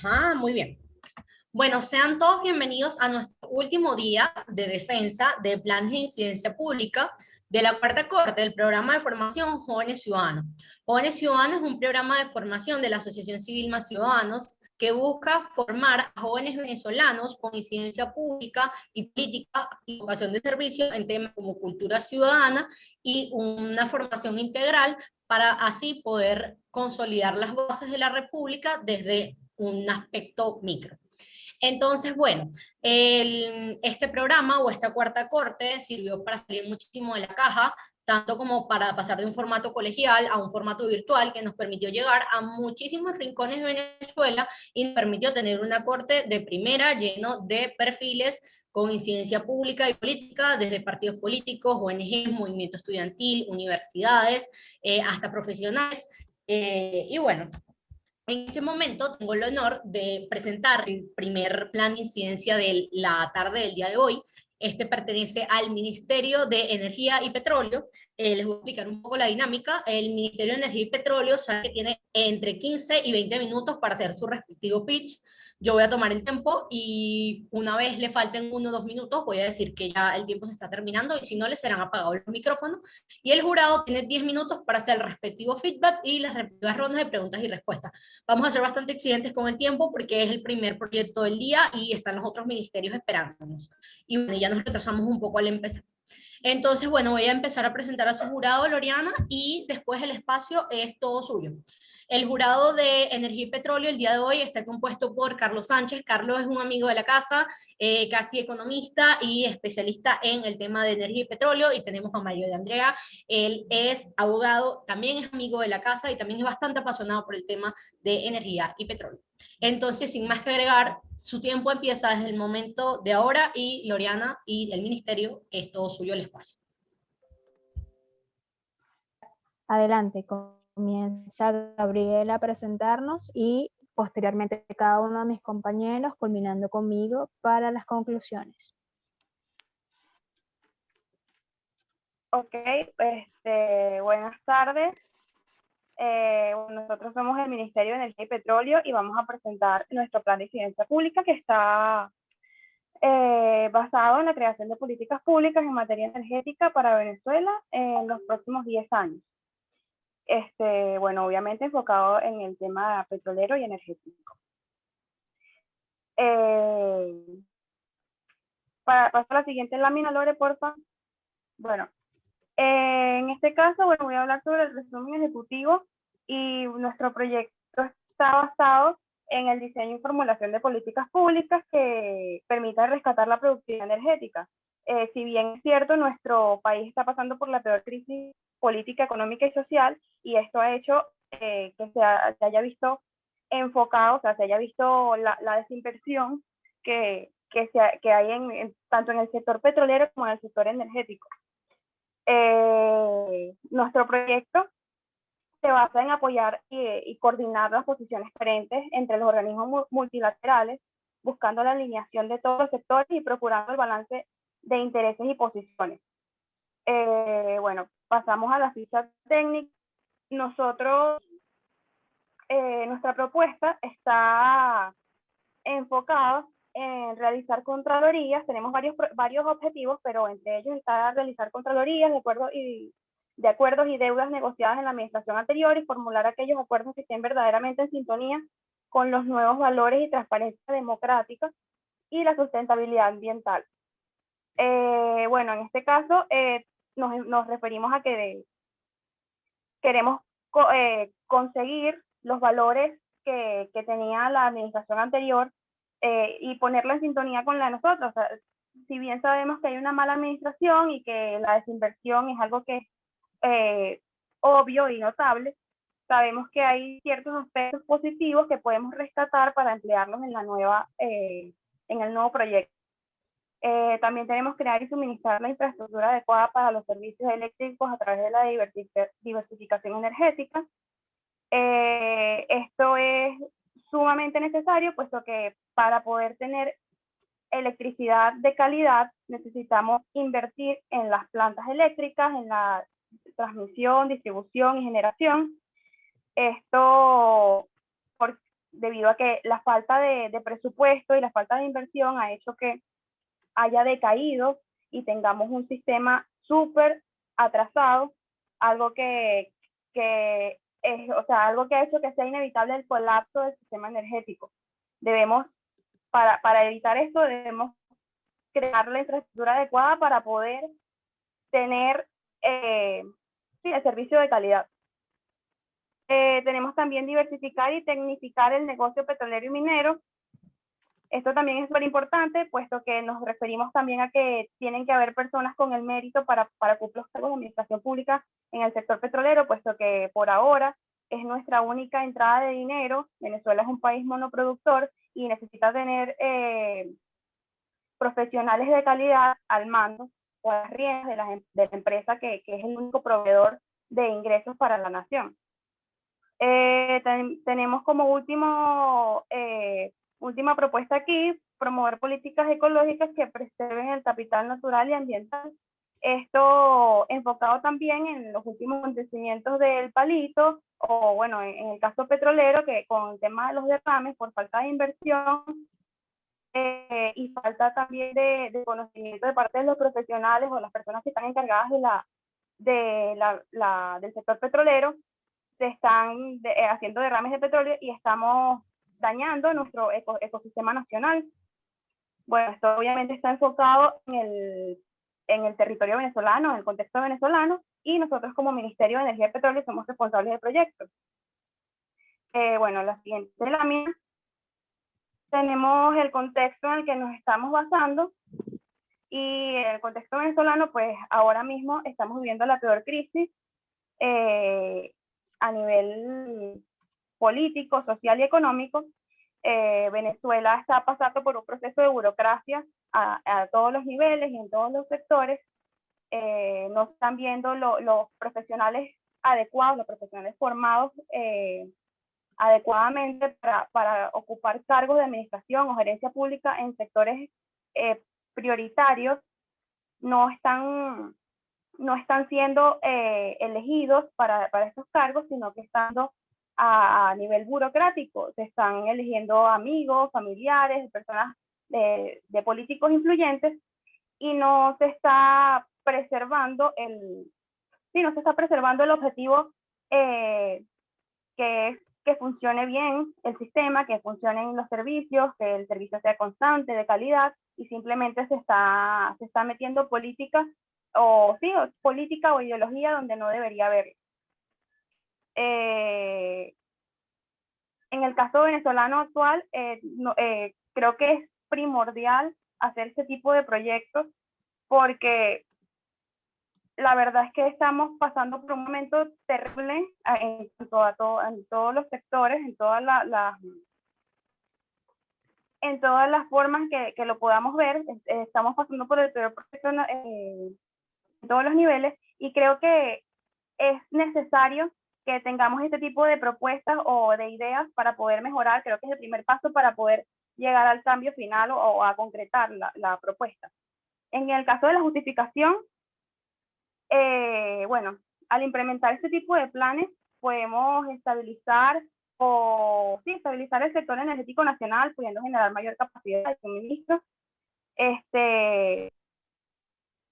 Ajá, muy bien. Bueno, sean todos bienvenidos a nuestro último día de defensa de planes de incidencia pública de la cuarta corte del programa de formación Jóvenes Ciudadanos. Jóvenes Ciudadanos es un programa de formación de la Asociación Civil Más Ciudadanos que busca formar a jóvenes venezolanos con incidencia pública y política y vocación de servicio en temas como cultura ciudadana y una formación integral para así poder consolidar las bases de la República desde un aspecto micro. Entonces, bueno, este programa o esta cuarta corte sirvió para salir muchísimo de la caja, tanto como para pasar de un formato colegial a un formato virtual que nos permitió llegar a muchísimos rincones de Venezuela y nos permitió tener una corte de primera lleno de perfiles con incidencia pública y política, desde partidos políticos, ONGs, movimiento estudiantil, universidades, hasta profesionales. Y bueno, en este momento tengo el honor de presentar el primer plan de incidencia de la tarde del día de hoy. Este pertenece al Ministerio de Energía y Petróleo. Les voy a explicar un poco la dinámica. El Ministerio de Energía y Petróleo sabe que tiene entre 15 y 20 minutos para hacer su respectivo pitch. Yo voy a tomar el tiempo y una vez le falten 1 o 2 minutos voy a decir que ya el tiempo se está terminando y si no les serán apagados los micrófonos. Y el jurado tiene 10 minutos para hacer el respectivo feedback y las respectivas rondas de preguntas y respuestas. Vamos a ser bastante exigentes con el tiempo porque es el primer proyecto del día y están los otros ministerios esperándonos. Y bueno, ya nos retrasamos un poco al empezar. Entonces, bueno, voy a empezar a presentar a su jurado, Loriana, y después el espacio es todo suyo. El jurado de Energía y Petróleo el día de hoy está compuesto por Carlos Sánchez. Carlos es un amigo de la casa, casi economista y especialista en el tema de energía y petróleo. Y tenemos a Mario de Andrea. Él es abogado, también es amigo de la casa y también es bastante apasionado por el tema de energía y petróleo. Entonces, sin más que agregar, su tiempo empieza desde el momento de ahora y Loriana y el ministerio es todo suyo el espacio. Adelante, comienza Gabriela a presentarnos y posteriormente cada uno de mis compañeros, culminando conmigo para las conclusiones. Ok, buenas tardes. Nosotros somos el Ministerio de Energía y Petróleo y vamos a presentar nuestro plan de incidencia pública que está basado en la creación de políticas públicas en materia energética para Venezuela en los próximos 10 años. Bueno, obviamente enfocado en el tema petrolero y energético. Para pasar a la siguiente lámina, Lore, porfa. Bueno, en este caso, bueno, voy a hablar sobre el resumen ejecutivo y nuestro proyecto está basado en el diseño y formulación de políticas públicas que permitan rescatar la productividad energética. Si bien es cierto, nuestro país está pasando por la peor crisis política, económica y social, y esto ha hecho que se haya visto enfocado, o sea, se haya visto la desinversión que hay tanto en el sector petrolero como en el sector energético. Nuestro proyecto se basa en apoyar y coordinar las posiciones diferentes entre los organismos multilaterales, buscando la alineación de todos los sectores y procurando el balance de intereses y posiciones. Bueno, pasamos a la ficha técnica. Nosotros, nuestra propuesta está enfocada en realizar contralorías. Tenemos varios objetivos, pero entre ellos está realizar contralorías de acuerdos y deudas negociadas en la administración anterior y formular aquellos acuerdos que estén verdaderamente en sintonía con los nuevos valores y transparencia democrática y la sustentabilidad ambiental. Bueno, en este caso nos referimos a que queremos conseguir los valores que tenía la administración anterior y ponerla en sintonía con la de nosotros. O sea, si bien sabemos que hay una mala administración y que la desinversión es algo que es obvio y notable, sabemos que hay ciertos aspectos positivos que podemos rescatar para emplearlos en el nuevo proyecto. También tenemos que crear y suministrar la infraestructura adecuada para los servicios eléctricos a través de la diversificación energética. Esto es sumamente necesario, puesto que para poder tener electricidad de calidad necesitamos invertir en las plantas eléctricas, en la transmisión, distribución y generación. Esto debido a que la falta de presupuesto y la falta de inversión ha hecho que haya decaído y tengamos un sistema súper atrasado, algo algo que ha hecho que sea inevitable el colapso del sistema energético. Para evitar esto, debemos crear la infraestructura adecuada para poder tener el servicio de calidad. Tenemos también diversificar y tecnificar el negocio petrolero y minero. Esto también es súper importante, puesto que nos referimos también a que tienen que haber personas con el mérito para cumplir los cargos de administración pública en el sector petrolero, puesto que por ahora es nuestra única entrada de dinero. Venezuela es un país monoproductor y necesita tener profesionales de calidad al mando o a las riendas de la empresa que es el único proveedor de ingresos para la nación. Tenemos como última propuesta aquí, promover políticas ecológicas que preserven el capital natural y ambiental. Esto enfocado también en los últimos acontecimientos del Palito, o bueno, en el caso petrolero, que con el tema de los derrames, por falta de inversión y falta también de conocimiento de parte de los profesionales o las personas que están encargadas del sector petrolero, se están haciendo derrames de petróleo y estamos dañando nuestro ecosistema nacional. Bueno, esto obviamente está enfocado en el territorio venezolano, en el contexto venezolano, y nosotros como Ministerio de Energía y Petróleo somos responsables del proyecto. Bueno, la siguiente lámina, tenemos el contexto en el que nos estamos basando, y el contexto venezolano, pues ahora mismo estamos viviendo la peor crisis a nivel político, social y económico. Venezuela está pasando por un proceso de burocracia a todos los niveles y en todos los sectores. No están viendo los profesionales adecuados, los profesionales formados adecuadamente para ocupar cargos de administración o gerencia pública en sectores prioritarios. No están siendo elegidos para estos cargos, sino que están a nivel burocrático. Se están eligiendo amigos, familiares, personas de políticos influyentes, y no se está preservando el objetivo que es que funcione bien el sistema, que funcionen los servicios, que el servicio sea constante, de calidad, y simplemente se está metiendo política o ideología donde no debería haber. En el caso venezolano actual, creo que es primordial hacer este tipo de proyectos, porque la verdad es que estamos pasando por un momento terrible en todos los sectores, en todas las formas que lo podamos ver. Estamos pasando por el peor proceso en todos los niveles, y creo que es necesario que tengamos este tipo de propuestas o de ideas para poder mejorar. Creo que es el primer paso para poder llegar al cambio final o a concretar la propuesta. En el caso de la justificación, bueno, al implementar este tipo de planes podemos estabilizar el sector energético nacional, pudiendo generar mayor capacidad de suministro.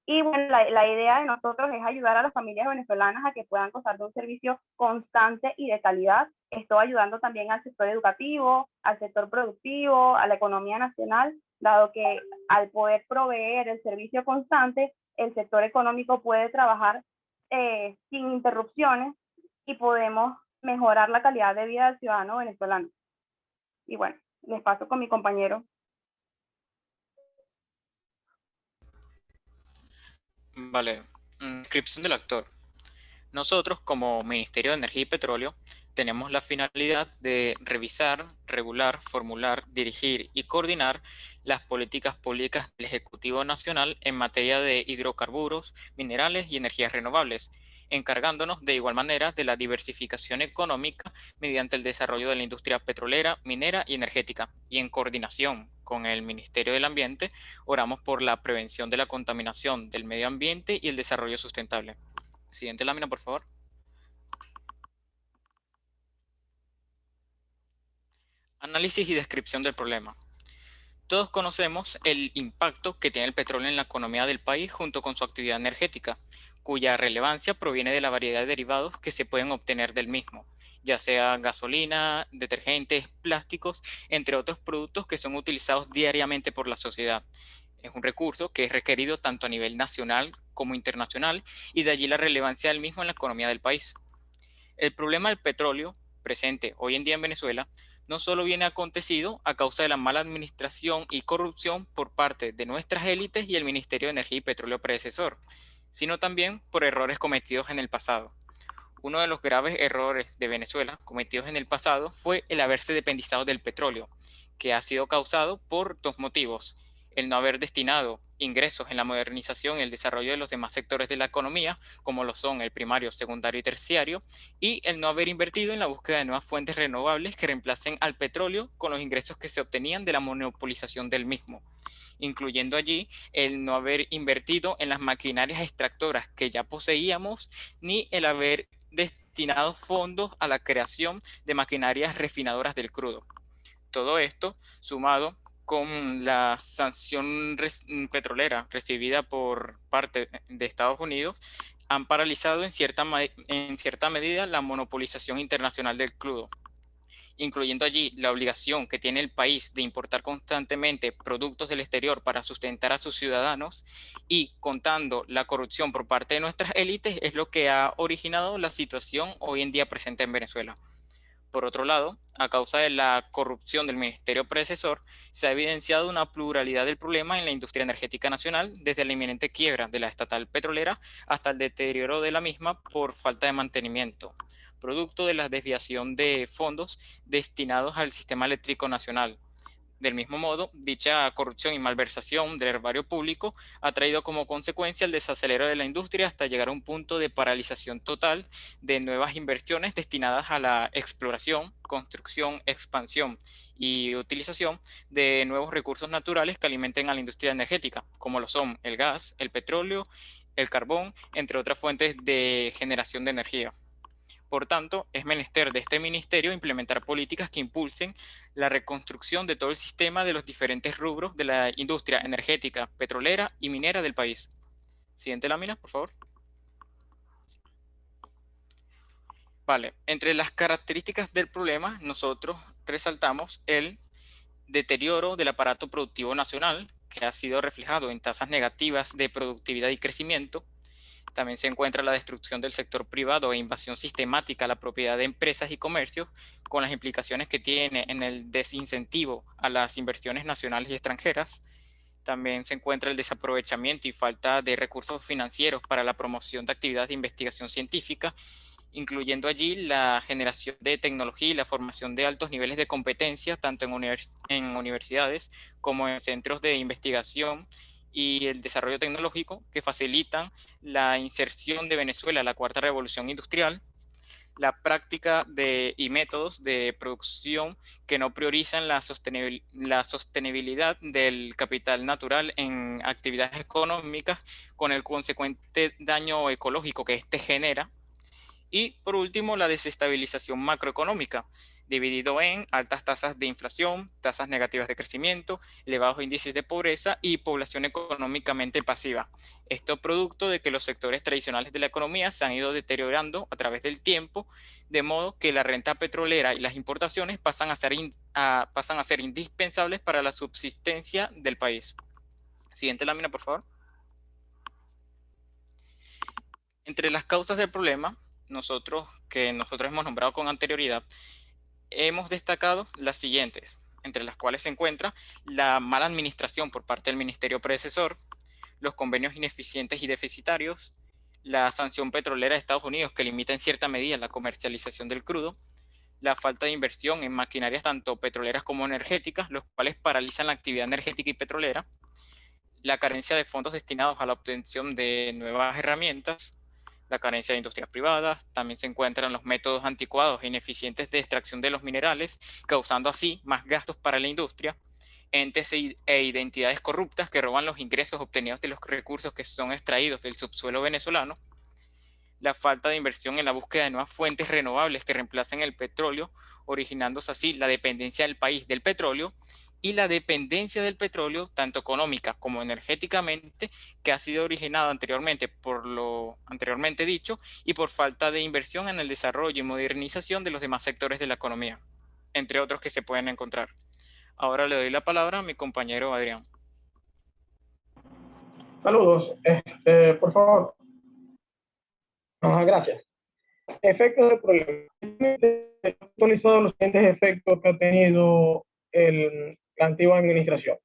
Y bueno, la idea de nosotros es ayudar a las familias venezolanas a que puedan gozar de un servicio constante y de calidad. Esto ayudando también al sector educativo, al sector productivo, a la economía nacional, dado que al poder proveer el servicio constante, el sector económico puede trabajar sin interrupciones, y podemos mejorar la calidad de vida del ciudadano venezolano. Y bueno, les paso con mi compañero. Vale, descripción del actor. Nosotros, como Ministerio de Energía y Petróleo, tenemos la finalidad de revisar, regular, formular, dirigir y coordinar las políticas públicas del Ejecutivo Nacional en materia de hidrocarburos, minerales y energías renovables, encargándonos de igual manera de la diversificación económica mediante el desarrollo de la industria petrolera, minera y energética, y en coordinación con el Ministerio del Ambiente, oramos por la prevención de la contaminación del medio ambiente y el desarrollo sustentable. Siguiente lámina, por favor. análisis y descripción del problema. Todos conocemos el impacto que tiene el petróleo en la economía del país junto con su actividad energética, cuya relevancia proviene de la variedad de derivados que se pueden obtener del mismo, ya sea gasolina, detergentes, plásticos, entre otros productos que son utilizados diariamente por la sociedad. Es un recurso que es requerido tanto a nivel nacional como internacional, y de allí la relevancia del mismo en la economía del país. El problema del petróleo, presente hoy en día en Venezuela, no solo viene acontecido a causa de la mala administración y corrupción por parte de nuestras élites y el Ministerio de Energía y Petróleo predecesor, sino también por errores cometidos en el pasado. Uno de los graves errores de Venezuela cometidos en el pasado fue el haberse dependizado del petróleo, que ha sido causado por dos motivos: el no haber destinado ingresos en la modernización y el desarrollo de los demás sectores de la economía, como lo son el primario, secundario y terciario, y el no haber invertido en la búsqueda de nuevas fuentes renovables que reemplacen al petróleo con los ingresos que se obtenían de la monopolización del mismo, incluyendo allí el no haber invertido en las maquinarias extractoras que ya poseíamos, ni el haber destinado fondos a la creación de maquinarias refinadoras del crudo. Todo esto sumado con la sanción petrolera recibida por parte de Estados Unidos, han paralizado en cierta medida la monopolización internacional del crudo, incluyendo allí la obligación que tiene el país de importar constantemente productos del exterior para sustentar a sus ciudadanos, y contando la corrupción por parte de nuestras élites, es lo que ha originado la situación hoy en día presente en Venezuela. Por otro lado, a causa de la corrupción del ministerio predecesor, se ha evidenciado una pluralidad del problema en la industria energética nacional, desde la inminente quiebra de la estatal petrolera hasta el deterioro de la misma por falta de mantenimiento, producto de la desviación de fondos destinados al sistema eléctrico nacional. Del mismo modo, dicha corrupción y malversación del herbario público ha traído como consecuencia el desacelero de la industria hasta llegar a un punto de paralización total de nuevas inversiones destinadas a la exploración, construcción, expansión y utilización de nuevos recursos naturales que alimenten a la industria energética, como lo son el gas, el petróleo, el carbón, entre otras fuentes de generación de energía. Por tanto, es menester de este ministerio implementar políticas que impulsen la reconstrucción de todo el sistema de los diferentes rubros de la industria energética, petrolera y minera del país. Siguiente lámina, por favor. Vale, entre las características del problema, nosotros resaltamos el deterioro del aparato productivo nacional, que ha sido reflejado en tasas negativas de productividad y crecimiento. También se encuentra la destrucción del sector privado e invasión sistemática a la propiedad de empresas y comercios, con las implicaciones que tiene en el desincentivo a las inversiones nacionales y extranjeras. También se encuentra el desaprovechamiento y falta de recursos financieros para la promoción de actividades de investigación científica, incluyendo allí la generación de tecnología y la formación de altos niveles de competencia, tanto en universidades como en centros de investigación y el desarrollo tecnológico, que facilitan la inserción de Venezuela a la cuarta revolución industrial, la práctica y métodos de producción que no priorizan la sostenibilidad del capital natural en actividades económicas, con el consecuente daño ecológico que éste genera. Y por último, la desestabilización macroeconómica, dividido en altas tasas de inflación, tasas negativas de crecimiento, elevados índices de pobreza y población económicamente pasiva. Esto producto de que los sectores tradicionales de la economía se han ido deteriorando a través del tiempo, de modo que la renta petrolera y las importaciones pasan a ser indispensables para la subsistencia del país. Siguiente lámina, por favor. Entre las causas del problema, nosotros hemos nombrado con anterioridad, hemos destacado las siguientes, entre las cuales se encuentra la mala administración por parte del ministerio predecesor, los convenios ineficientes y deficitarios, la sanción petrolera de Estados Unidos que limita en cierta medida la comercialización del crudo, la falta de inversión en maquinarias tanto petroleras como energéticas, los cuales paralizan la actividad energética y petrolera, la carencia de fondos destinados a la obtención de nuevas herramientas, la carencia de industrias privadas. También se encuentran los métodos anticuados e ineficientes de extracción de los minerales, causando así más gastos para la industria, entes e identidades corruptas que roban los ingresos obtenidos de los recursos que son extraídos del subsuelo venezolano, la falta de inversión en la búsqueda de nuevas fuentes renovables que reemplacen el petróleo, originándose así la dependencia del país del petróleo, y la dependencia del petróleo, tanto económica como energéticamente, que ha sido originada anteriormente por lo anteriormente dicho y por falta de inversión en el desarrollo y modernización de los demás sectores de la economía, entre otros que se pueden encontrar. Ahora le doy la palabra a mi compañero Adrián. Saludos, por favor. Gracias. Efectos del problema. He actualizado los siguientes efectos que ha tenido la antigua administración.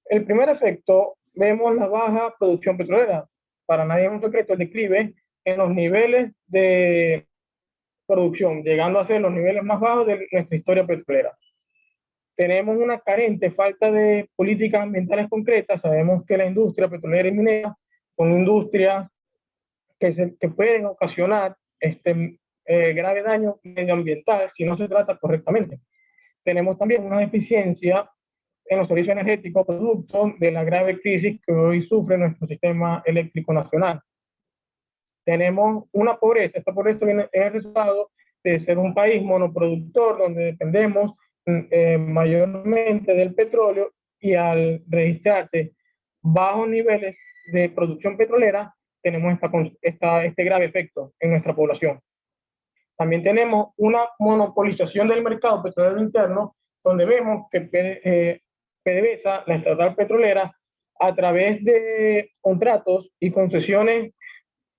El primer efecto, vemos la baja producción petrolera. Para nadie es un secreto el declive en los niveles de producción, llegando a ser los niveles más bajos de nuestra historia petrolera. Tenemos una carente falta de políticas ambientales concretas. Sabemos que la industria petrolera y minera son industrias que pueden ocasionar grave daño medioambiental si no se trata correctamente. Tenemos también una deficiencia en los servicios energéticos producto de la grave crisis que hoy sufre nuestro sistema eléctrico nacional. Tenemos una pobreza. Esta pobreza viene es el resultado de ser un país monoproductor donde dependemos mayormente del petróleo, y al registrarse bajos niveles de producción petrolera tenemos este grave efecto en nuestra población. También tenemos una monopolización del mercado petrolero interno, donde vemos que PDVSA, la estatal petrolera, a través de contratos y concesiones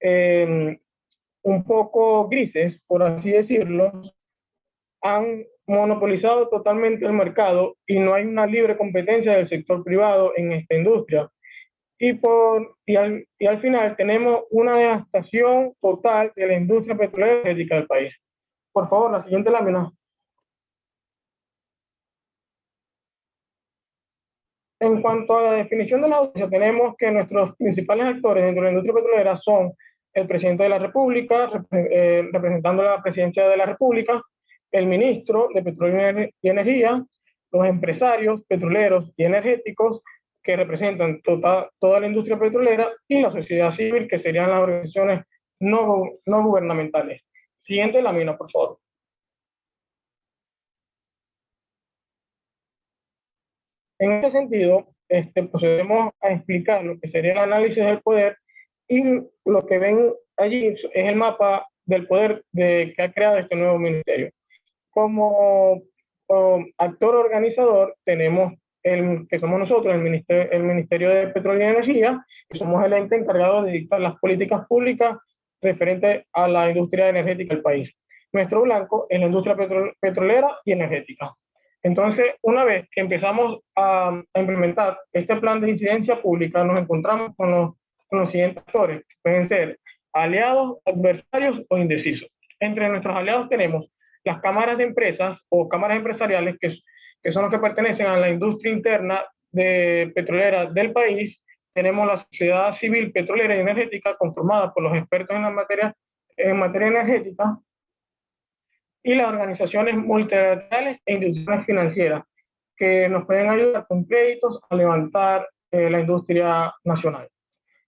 un poco grises, por así decirlo, han monopolizado totalmente el mercado y no hay una libre competencia del sector privado en esta industria. Y al final tenemos una devastación total de la industria petrolera y energética del país. Por favor, la siguiente lámina. En cuanto a la definición de la audiencia, tenemos que nuestros principales actores dentro de la industria petrolera son el presidente de la República, representando la presidencia de la República, el ministro de Petróleo y Energía, los empresarios petroleros y energéticos que representan toda la industria petrolera, y la sociedad civil, que serían las organizaciones no gubernamentales. Siguiente lámina, por favor. En este sentido, procedemos a explicar lo que sería el análisis del poder, y lo que ven allí es el mapa del poder que ha creado este nuevo ministerio. Como actor organizador tenemos que somos nosotros, el Ministerio de Petróleo y Energía, que somos el ente encargado de dictar las políticas públicas referentes a la industria energética del país. Nuestro blanco es la industria petrolera y energética. Entonces, una vez que empezamos a implementar este plan de incidencia pública, nos encontramos con los siguientes actores, que pueden ser aliados, adversarios o indecisos. Entre nuestros aliados tenemos las cámaras de empresas o cámaras empresariales, que son los que pertenecen a la industria interna petrolera del país. Tenemos la sociedad civil petrolera y energética, conformada por los expertos en materia energética, y las organizaciones multilaterales e instituciones financieras, que nos pueden ayudar con créditos a levantar la industria nacional.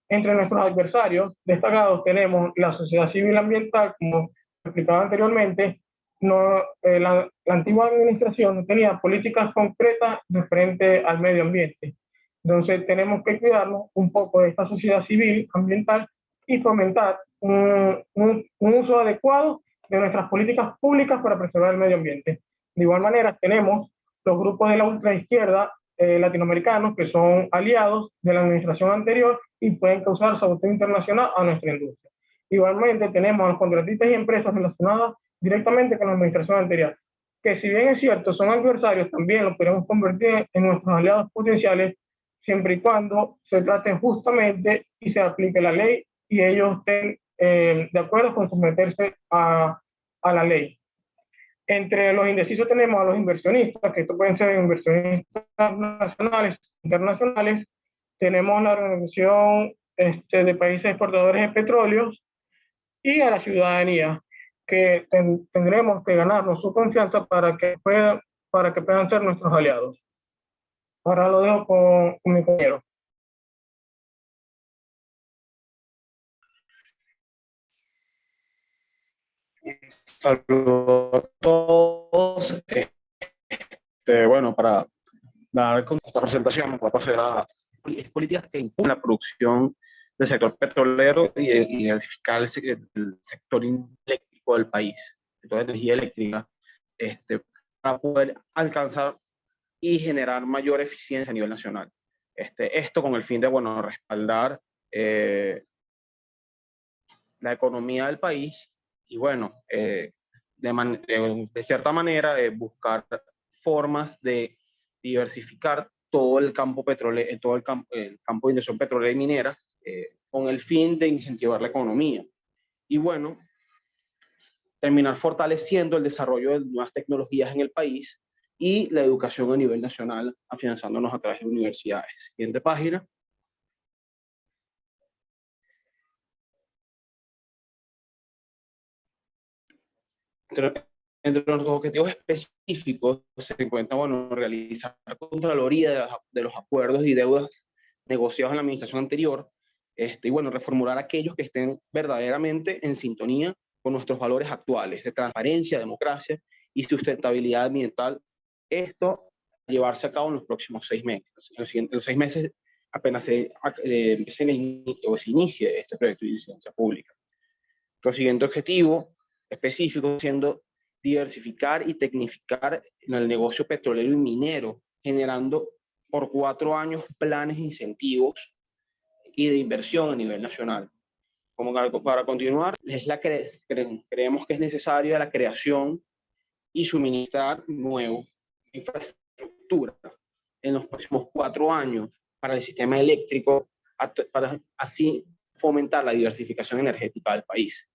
Entre nuestros adversarios destacados tenemos la sociedad civil ambiental, como explicaba anteriormente. La antigua administración no tenía políticas concretas referente al medio ambiente. Entonces tenemos que cuidarnos un poco de esta sociedad civil ambiental y fomentar un uso adecuado de nuestras políticas públicas para preservar el medio ambiente. De igual manera tenemos los grupos de la ultraizquierda latinoamericanos, que son aliados de la administración anterior y pueden causar sabotaje internacional a nuestra industria. Igualmente tenemos a los contratistas y empresas relacionadas directamente con la administración anterior, que si bien es cierto son adversarios, también los podemos convertir en nuestros aliados potenciales, siempre y cuando se trate justamente y se aplique la ley y ellos estén de acuerdo con someterse a la ley. Entre los indecisos tenemos a los inversionistas, que estos pueden ser inversionistas nacionales, internacionales. Tenemos la Organización de Países Exportadores de Petróleos, y a la ciudadanía, que tendremos que ganarnos su confianza para que puedan ser nuestros aliados. Ahora lo dejo con mi compañero. Saludos a todos. Bueno, para dar con esta presentación, voy a pasar a políticas que impulsan la producción del sector petrolero y diversificar el sector eléctrico del país, el sector de energía eléctrica, para poder alcanzar y generar mayor eficiencia a nivel nacional. Esto con el fin de, bueno, respaldar la economía del país y, bueno, de cierta manera buscar formas de diversificar todo el campo petrolero, el campo de inversión petrolera y minera, con el fin de incentivar la economía. Y, bueno, terminar fortaleciendo el desarrollo de nuevas tecnologías en el país y la educación a nivel nacional, afianzándonos a través de universidades. Siguiente página. Entre nuestros objetivos específicos se encuentra, bueno, realizar contraloría de los acuerdos y deudas negociados en la administración anterior, y, bueno, reformular aquellos que estén verdaderamente en sintonía con nuestros valores actuales de transparencia, democracia y sustentabilidad ambiental. Esto llevarse a cabo en los próximos 6 meses. En los 6 meses apenas se inicie este proyecto de incidencia pública. Nuestro siguiente objetivo específico siendo diversificar y tecnificar en el negocio petrolero y minero, generando por 4 años planes, incentivos y de inversión a nivel nacional. Como para continuar, creemos que es necesaria la creación y suministrar nueva infraestructura en los próximos 4 años para el sistema eléctrico, para así fomentar la diversificación energética del país.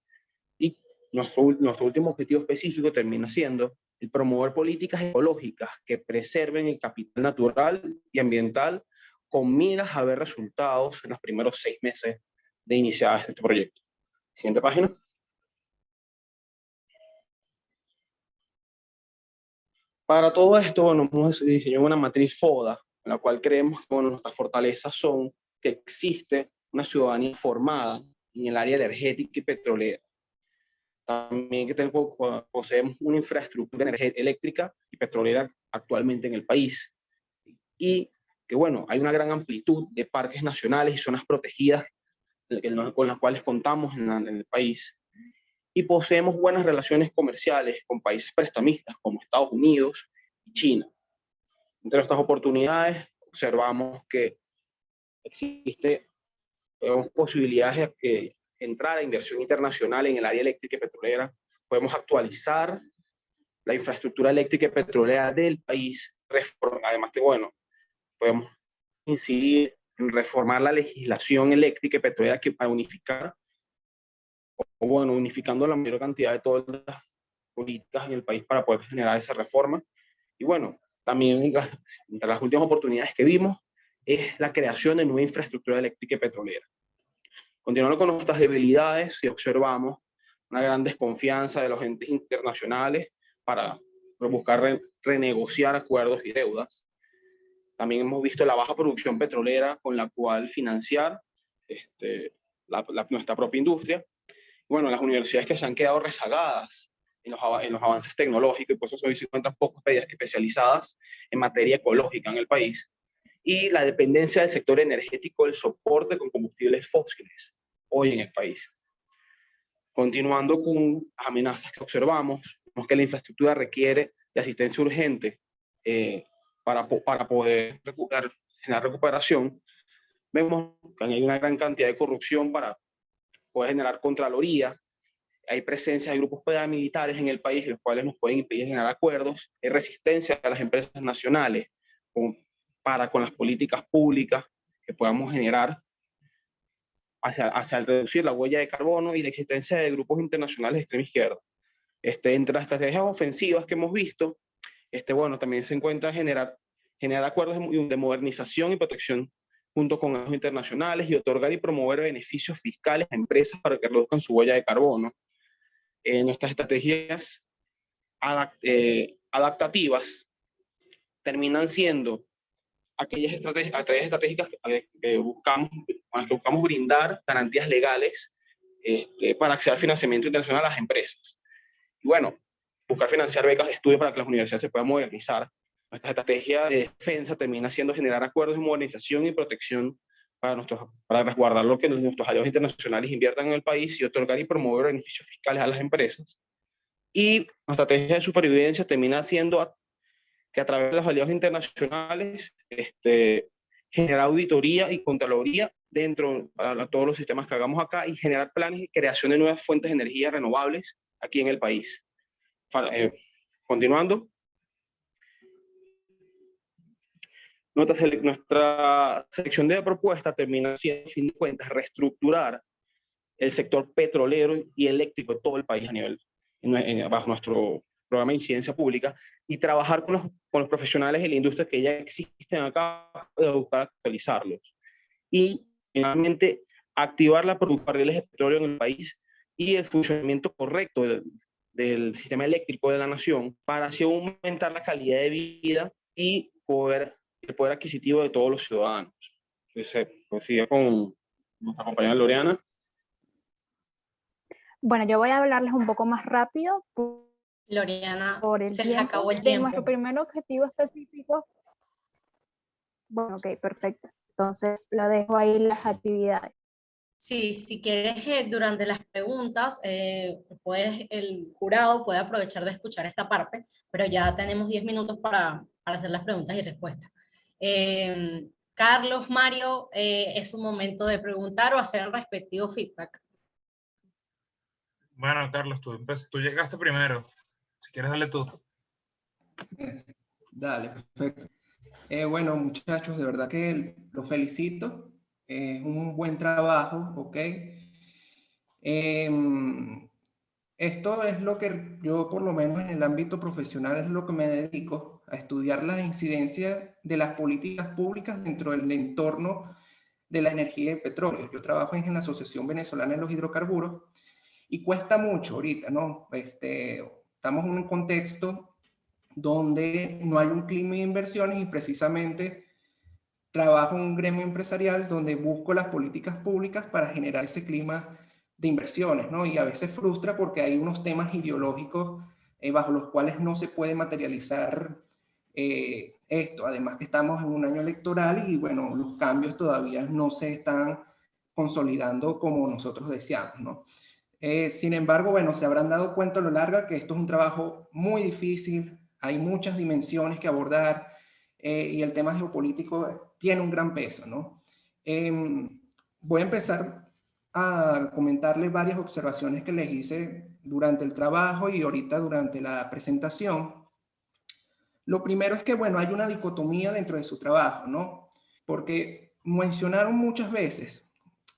Y nuestro último objetivo específico termina siendo el promover políticas ecológicas que preserven el capital natural y ambiental con miras a ver resultados en los primeros 6 meses de iniciar este proyecto. Siguiente página. Para todo esto, bueno, hemos diseñado una matriz FODA, en la cual creemos que, bueno, nuestras fortalezas son que existe una ciudadanía formada en el área energética y petrolera. También que poseemos una infraestructura eléctrica y petrolera actualmente en el país. Y que, bueno, hay una gran amplitud de parques nacionales y zonas protegidas con las cuales contamos en el país. Y poseemos buenas relaciones comerciales con países prestamistas como Estados Unidos y China. Entre nuestras oportunidades observamos que existe posibilidades de entrar a inversión internacional en el área eléctrica y petrolera. Podemos actualizar la infraestructura eléctrica y petrolera del país. Además de, bueno, podemos incidir en reformar la legislación eléctrica y petrolera para unificar, o, bueno, unificando la mayor cantidad de todas las políticas en el país para poder generar esa reforma. Y, bueno, también entre las últimas oportunidades que vimos es la creación de nueva infraestructura eléctrica y petrolera. Continuando con nuestras debilidades, y observamos una gran desconfianza de los entes internacionales para buscar renegociar acuerdos y deudas. También hemos visto la baja producción petrolera con la cual financiar nuestra propia industria. Bueno, las universidades que se han quedado rezagadas en los avances tecnológicos, y por eso se encuentran poco especializadas en materia ecológica en el país. Y la dependencia del sector energético del soporte con combustibles fósiles hoy en el país. Continuando con amenazas que observamos, vemos que la infraestructura requiere de asistencia urgente para poder generar recuperación. Vemos que hay una gran cantidad de corrupción para poder generar contraloría. Hay presencia de grupos paramilitares en el país, los cuales nos pueden impedir generar acuerdos. Hay resistencia de las empresas nacionales con las políticas públicas que podamos generar hacia el reducir la huella de carbono, y la existencia de grupos internacionales de extrema izquierda. Entre las estrategias ofensivas que hemos visto, bueno, también se encuentra generar acuerdos de modernización y protección junto con los internacionales, y otorgar y promover beneficios fiscales a empresas para que reduzcan su huella de carbono. Nuestras estrategias adaptativas terminan siendo aquellas estrategias estratégicas con las que buscamos brindar garantías legales para acceder al financiamiento internacional a las empresas. Y bueno, buscar financiar becas de estudio para que las universidades se puedan modernizar. Nuestra estrategia de defensa termina siendo generar acuerdos de modernización y protección para resguardar lo que nuestros aliados internacionales inviertan en el país y otorgar y promover beneficios fiscales a las empresas. Y nuestra estrategia de supervivencia termina siendo que a través de los aliados internacionales generar auditoría y contraloría dentro de todos los sistemas que hagamos acá y generar planes y creación de nuevas fuentes de energía renovables aquí en el país. Continuando. Nuestra selección de propuestas termina siendo, a fin de cuentas, reestructurar el sector petrolero y eléctrico de todo el país a nivel, bajo nuestro programa de incidencia pública, y trabajar con los profesionales de la industria que ya existen acá para buscar actualizarlos. Y finalmente, activar la producción de petróleo en el país y el funcionamiento correcto del sistema eléctrico de la nación para así aumentar la calidad de vida y el poder adquisitivo de todos los ciudadanos. Entonces, pues sigue con nuestra compañera Loreana. Bueno, yo voy a hablarles un poco más rápido Loreana, por el se les tiempo. acabó el De tiempo. nuestro primer objetivo específico. Bueno, ok, perfecto. Entonces, lo dejo ahí las actividades. Sí, si quieres, durante las preguntas, el jurado puede aprovechar de escuchar esta parte, pero ya tenemos 10 minutos para hacer las preguntas y respuestas. Carlos, Mario, es un momento de preguntar o hacer el respectivo feedback. Bueno, Carlos, tú llegaste primero. Si quieres, dale tú. Dale, perfecto. Bueno, muchachos, de verdad que los felicito. Es un buen trabajo, ¿ok? Esto es lo que yo, por lo menos en el ámbito profesional, es lo que me dedico, a estudiar las incidencias de las políticas públicas dentro del entorno de la energía y el petróleo. Yo trabajo en la Asociación Venezolana de los Hidrocarburos y cuesta mucho ahorita, ¿no? Estamos en un contexto donde no hay un clima de inversiones y precisamente trabajo en un gremio empresarial donde busco las políticas públicas para generar ese clima de inversiones, ¿no? Y a veces frustra porque hay unos temas ideológicos bajo los cuales no se puede materializar esto. Además que estamos en un año electoral y bueno, los cambios todavía no se están consolidando como nosotros deseamos, ¿no? Sin embargo, bueno, se habrán dado cuenta a lo largo que esto es un trabajo muy difícil, hay muchas dimensiones que abordar y el tema geopolítico tiene un gran peso, ¿no? Voy a empezar a comentarles varias observaciones que les hice durante el trabajo y ahorita durante la presentación. Lo primero es que, bueno, hay una dicotomía dentro de su trabajo, ¿no? Porque mencionaron muchas veces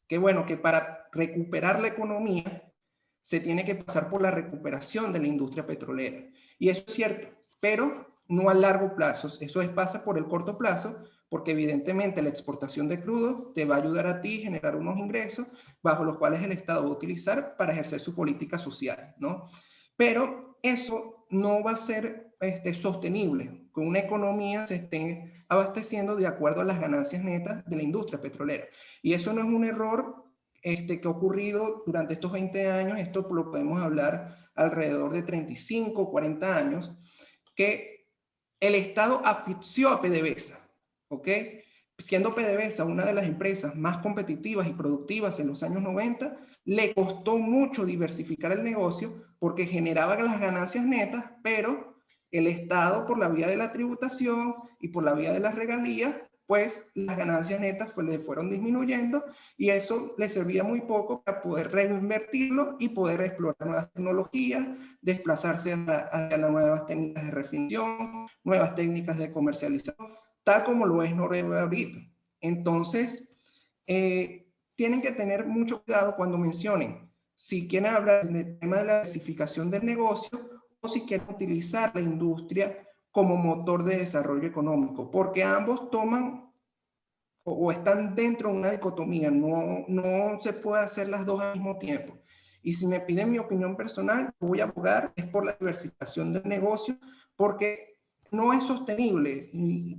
que, bueno, que para recuperar la economía se tiene que pasar por la recuperación de la industria petrolera. Y eso es cierto, pero no a largo plazo. Eso pasa por el corto plazo, porque evidentemente la exportación de crudo te va a ayudar a ti a generar unos ingresos bajo los cuales el Estado va a utilizar para ejercer su política social, ¿no? Pero eso no va a ser sostenible, que una economía se esté abasteciendo de acuerdo a las ganancias netas de la industria petrolera. Y eso no es un error que ha ocurrido durante estos 20 años, esto lo podemos hablar alrededor de 35, 40 años, que el Estado asfixió a PDVSA, ¿ok? Siendo PDVSA una de las empresas más competitivas y productivas en los años 90, le costó mucho diversificar el negocio porque generaba las ganancias netas, pero el Estado, por la vía de la tributación y por la vía de las regalías, pues las ganancias netas le fueron disminuyendo y eso le servía muy poco para poder reinvertirlo y poder explorar nuevas tecnologías, desplazarse hacia las nuevas técnicas de refinación, nuevas técnicas de comercialización, tal como lo es Noruega ahorita. Entonces, tienen que tener mucho cuidado cuando mencionen si quieren hablar del tema de la diversificación del negocio o si quieren utilizar la industria como motor de desarrollo económico, porque ambos toman o están dentro de una dicotomía, no se puede hacer las dos al mismo tiempo. Y si me piden mi opinión personal, voy a abogar es por la diversificación del negocio, porque no es sostenible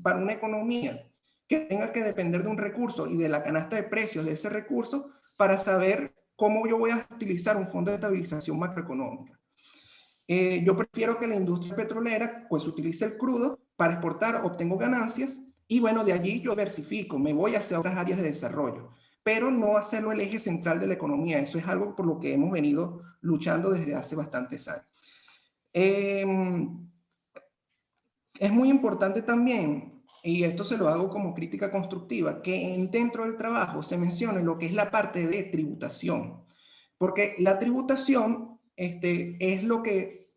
para una economía que tenga que depender de un recurso y de la canasta de precios de ese recurso para saber cómo yo voy a utilizar un fondo de estabilización macroeconómica. Yo prefiero que la industria petrolera pues utilice el crudo para exportar, obtengo ganancias y bueno, de allí yo diversifico, me voy hacia otras áreas de desarrollo, pero no hacerlo el eje central de la economía. Eso es algo por lo que hemos venido luchando desde hace bastantes años. Es muy importante también, y esto se lo hago como crítica constructiva, que dentro del trabajo se mencione lo que es la parte de tributación, porque la tributación es lo que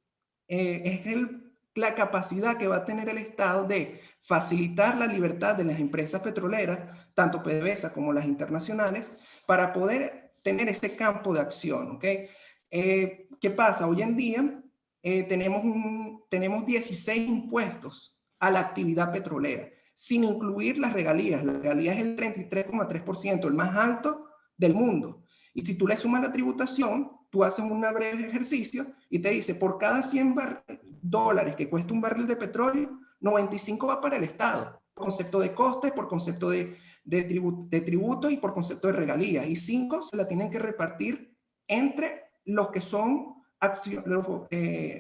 la capacidad que va a tener el Estado de facilitar la libertad de las empresas petroleras, tanto PDVSA como las internacionales, para poder tener ese campo de acción, ¿ok? ¿Qué pasa? Hoy en día tenemos 16 impuestos a la actividad petrolera, sin incluir las regalías. La regalía es el 33,3%, el más alto del mundo. Y si tú le sumas la tributación, tú haces un breve ejercicio y te dice, por cada 100 dólares que cuesta un barril de petróleo, 95 va para el Estado, por concepto de coste, por concepto de tributo y por concepto de regalías. Y 5 se la tienen que repartir entre los que son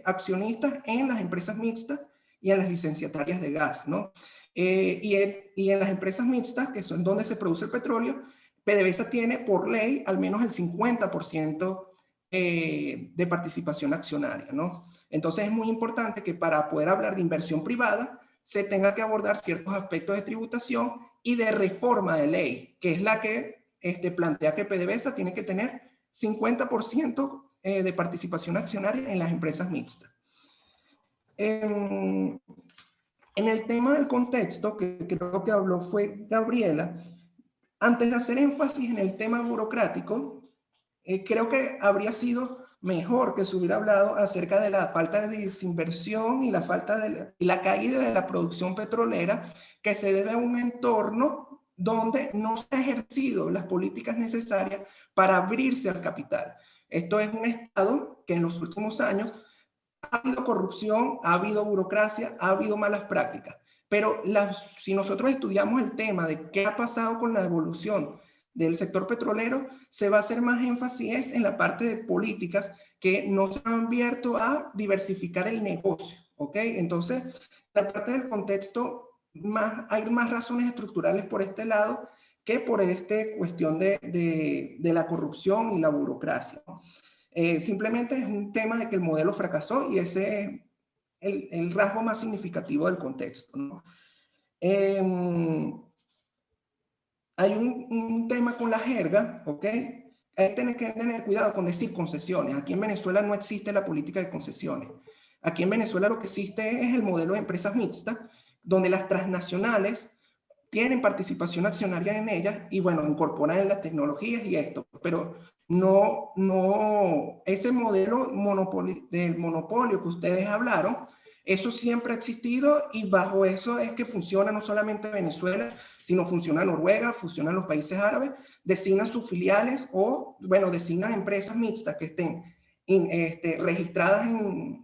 accionistas en las empresas mixtas y en las licenciatarias de gas, ¿no? Y en las empresas mixtas, que son donde se produce el petróleo, PDVSA tiene por ley al menos el 50% de participación accionaria, ¿no? Entonces es muy importante que para poder hablar de inversión privada se tenga que abordar ciertos aspectos de tributación y de reforma de ley, que es la que plantea que PDVSA tiene que tener 50% de participación accionaria en las empresas mixtas. En el tema del contexto, que creo que habló fue Gabriela, antes de hacer énfasis en el tema burocrático, creo que habría sido mejor que se hubiera hablado acerca de la falta de desinversión y la caída de la producción petrolera que se debe a un entorno donde no se han ejercido las políticas necesarias para abrirse al capital. Esto es un estado que en los últimos años ha habido corrupción, ha habido burocracia, ha habido malas prácticas. Pero si nosotros estudiamos el tema de qué ha pasado con la evolución del sector petrolero, se va a hacer más énfasis en la parte de políticas que no se han abierto a diversificar el negocio, ¿ok? Entonces, la parte del contexto, hay más razones estructurales por este lado que por cuestión de la corrupción y la burocracia, ¿no? Simplemente es un tema de que el modelo fracasó y ese es el rasgo más significativo del contexto, ¿no? Hay un tema con la jerga, ¿ok? Hay que tener cuidado con decir concesiones. Aquí en Venezuela no existe la política de concesiones. Aquí en Venezuela lo que existe es el modelo de empresas mixtas, donde las transnacionales tienen participación accionaria en ellas y, bueno, incorporan las tecnologías y esto, pero no ese modelo del monopolio que ustedes hablaron, eso siempre ha existido y bajo eso es que funciona no solamente Venezuela, sino funciona Noruega, funcionan los países árabes, designan sus filiales o, bueno, designan empresas mixtas que estén registradas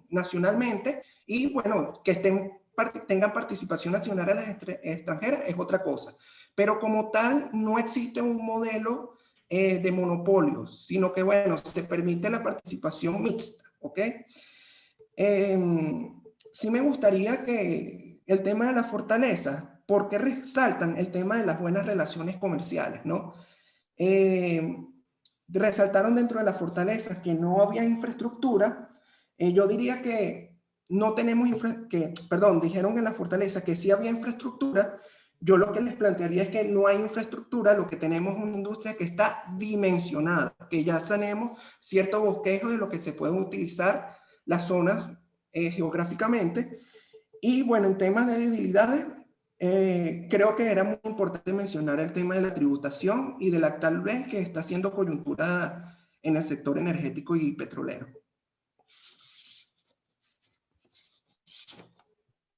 nacionalmente y, bueno, que tengan participación accionaria a las extranjeras es otra cosa. Pero como tal, no existe un modelo de monopolio, sino que, bueno, se permite la participación mixta, ¿ok? Sí me gustaría que el tema de la fortaleza, ¿por qué resaltan el tema de las buenas relaciones comerciales, no? Resaltaron dentro de las fortalezas que no había infraestructura. Yo diría que no tenemos dijeron en la fortaleza que sí había infraestructura. Yo lo que les plantearía es que no hay infraestructura, lo que tenemos es una industria que está dimensionada, que ya tenemos cierto bosquejo de lo que se pueden utilizar las zonas geográficamente. Y bueno, en temas de debilidades, creo que era muy importante mencionar el tema de la tributación y de la tal vez que está siendo coyuntura en el sector energético y petrolero.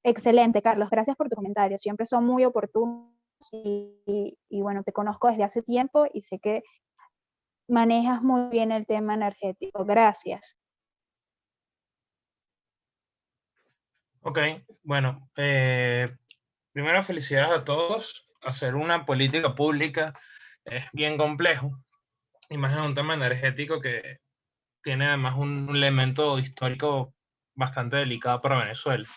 Excelente, Carlos. Gracias por tu comentario. Siempre son muy oportunos y bueno, te conozco desde hace tiempo y sé que manejas muy bien el tema energético. Gracias. Ok, bueno, primero felicidades a todos. Hacer una política pública es bien complejo, y más en un tema energético que tiene además un elemento histórico bastante delicada para Venezuela.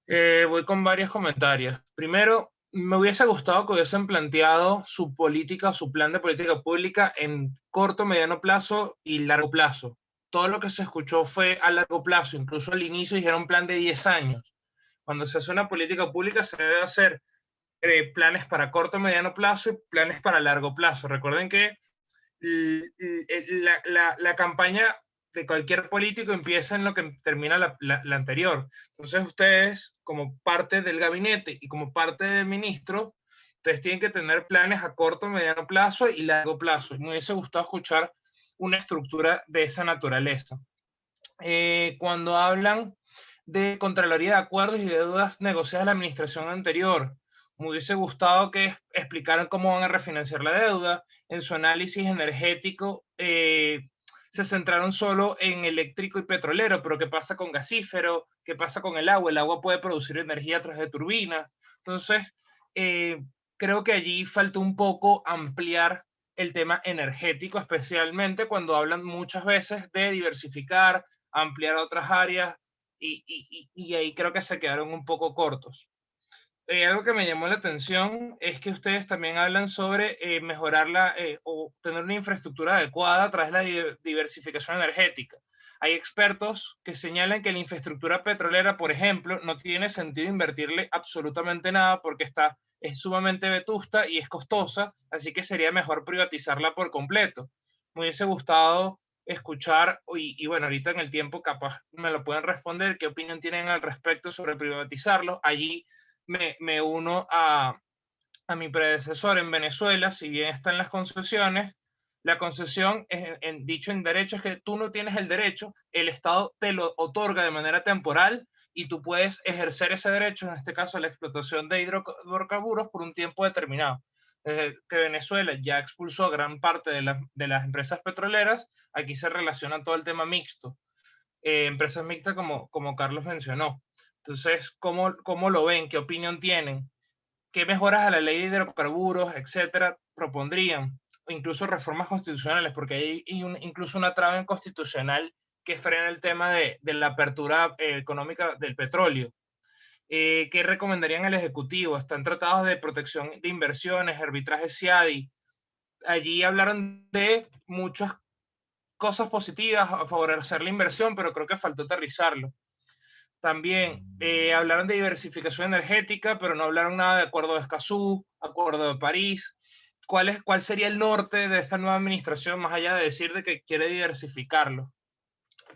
Voy con varios comentarios. Primero, me hubiese gustado que hubiesen planteado su política o su plan de política pública en corto, mediano plazo y largo plazo. Todo lo que se escuchó fue a largo plazo, incluso al inicio dijeron un plan de 10 años. Cuando se hace una política pública se debe hacer planes para corto, mediano plazo y planes para largo plazo. Recuerden que la campaña de cualquier político empieza en lo que termina la anterior. Entonces ustedes, como parte del gabinete y como parte del ministro, ustedes tienen que tener planes a corto, mediano plazo y largo plazo. Me hubiese gustado escuchar una estructura de esa naturaleza. Cuando hablan de Contraloría de Acuerdos y Deudas negociadas en la administración anterior, me hubiese gustado que explicaran cómo van a refinanciar la deuda. En su análisis energético se centraron solo en eléctrico y petrolero, pero ¿qué pasa con gasífero? ¿Qué pasa con el agua? El agua puede producir energía a través de turbinas. Entonces, creo que allí falta un poco ampliar el tema energético, especialmente cuando hablan muchas veces de diversificar, ampliar a otras áreas, y ahí creo que se quedaron un poco cortos. Algo que me llamó la atención es que ustedes también hablan sobre mejorar o tener una infraestructura adecuada a través de la diversificación energética. Hay expertos que señalan que la infraestructura petrolera, por ejemplo, no tiene sentido invertirle absolutamente nada porque es sumamente vetusta y es costosa, así que sería mejor privatizarla por completo. Me hubiese gustado escuchar, y bueno, ahorita en el tiempo capaz me lo pueden responder, qué opinión tienen al respecto sobre privatizarlo. Allí me uno a mi predecesor en Venezuela. Si bien están las concesiones, la concesión, dicho en derecho, es que tú no tienes el derecho, el Estado te lo otorga de manera temporal y tú puedes ejercer ese derecho, en este caso la explotación de hidrocarburos, por un tiempo determinado. Desde que Venezuela ya expulsó gran parte de las empresas petroleras, aquí se relaciona todo el tema mixto. Empresas mixtas como Carlos mencionó. Entonces, ¿cómo lo ven? ¿Qué opinión tienen? ¿Qué mejoras a la ley de hidrocarburos, etcétera, propondrían? O incluso reformas constitucionales, porque hay incluso una traba constitucional que frena el tema de la apertura económica del petróleo. ¿Qué recomendarían al Ejecutivo? Están tratados de protección de inversiones, arbitraje CIADI. Allí hablaron de muchas cosas positivas a favorecer la inversión, pero creo que faltó aterrizarlo. También hablaron de diversificación energética, pero no hablaron nada de Acuerdo de Escazú, Acuerdo de París. ¿Cuál sería el norte de esta nueva administración, más allá de decir de que quiere diversificarlo?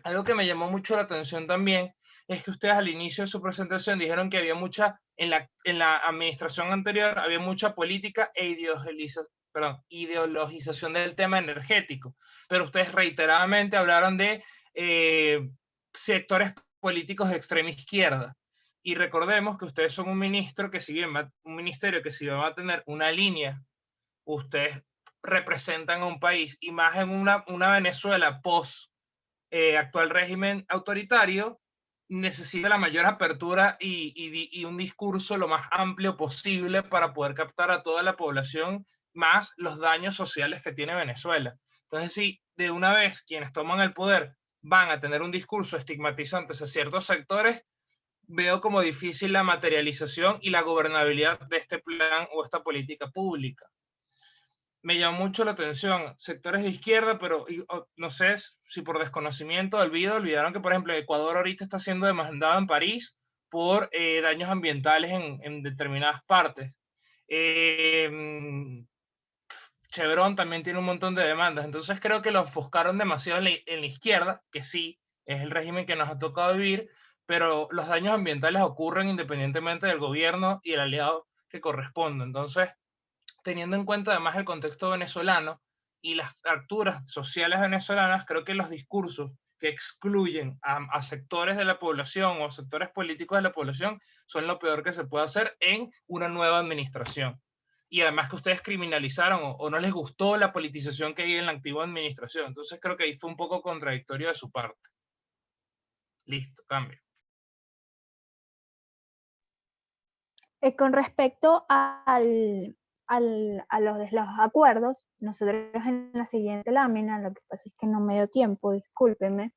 Algo que me llamó mucho la atención también es que ustedes al inicio de su presentación dijeron que había en la administración anterior había mucha política e ideologización del tema energético, pero ustedes reiteradamente hablaron de sectores políticos de extrema izquierda. Y recordemos que ustedes son un ministerio que si bien va a tener una línea, ustedes representan a un país, y más en una Venezuela post actual régimen autoritario, necesita la mayor apertura y un discurso lo más amplio posible para poder captar a toda la población, más los daños sociales que tiene Venezuela. Entonces, si de una vez quienes toman el poder van a tener un discurso estigmatizante hacia ciertos sectores, veo como difícil la materialización y la gobernabilidad de este plan o esta política pública. Me llamó mucho la atención sectores de izquierda, pero no sé si por desconocimiento, olvidaron que, por ejemplo, Ecuador ahorita está siendo demandado en París por daños ambientales en determinadas partes. Chevron también tiene un montón de demandas, entonces creo que lo ofuscaron demasiado en la izquierda, que sí, es el régimen que nos ha tocado vivir, pero los daños ambientales ocurren independientemente del gobierno y el aliado que corresponda. Entonces, teniendo en cuenta además el contexto venezolano y las fracturas sociales venezolanas, creo que los discursos que excluyen a sectores de la población o sectores políticos de la población son lo peor que se puede hacer en una nueva administración. Y además que ustedes criminalizaron o no les gustó la politización que hay en la antigua administración. Entonces creo que ahí fue un poco contradictorio de su parte. Listo, cambio. Con respecto a los acuerdos, nosotros en la siguiente lámina, lo que pasa es que no me dio tiempo, discúlpenme,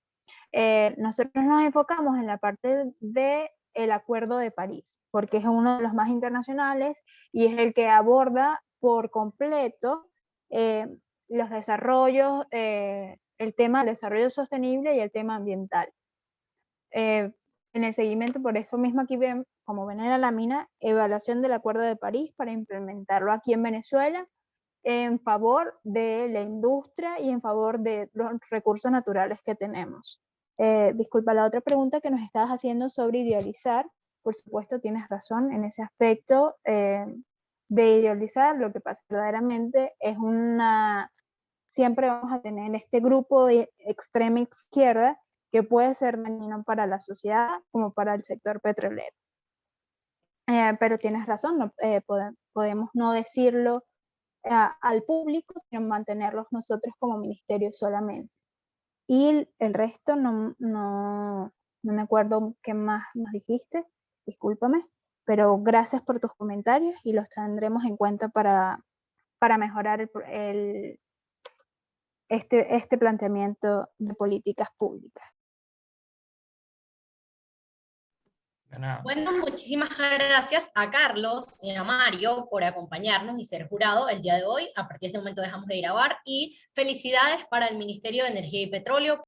Nosotros nos enfocamos en la parte del Acuerdo de París, porque es uno de los más internacionales y es el que aborda por completo los desarrollos, el tema del desarrollo sostenible y el tema ambiental. En el seguimiento, por eso mismo aquí ven, como ven en la lámina, evaluación del Acuerdo de París para implementarlo aquí en Venezuela en favor de la industria y en favor de los recursos naturales que tenemos. Disculpa, la otra pregunta que nos estabas haciendo sobre idealizar, por supuesto tienes razón en ese aspecto de idealizar. Lo que pasa verdaderamente es siempre vamos a tener este grupo de extrema izquierda que puede ser dañino para la sociedad como para el sector petrolero. Pero tienes razón, no, podemos no decirlo al público, sino mantenerlos nosotros como ministerio solamente. Y el resto no me acuerdo qué más nos dijiste, discúlpame, pero gracias por tus comentarios y los tendremos en cuenta para mejorar este planteamiento de políticas públicas. Bueno, muchísimas gracias a Carlos y a Mario por acompañarnos y ser jurado el día de hoy. A partir de este momento dejamos de grabar y felicidades para el Ministerio de Energía y Petróleo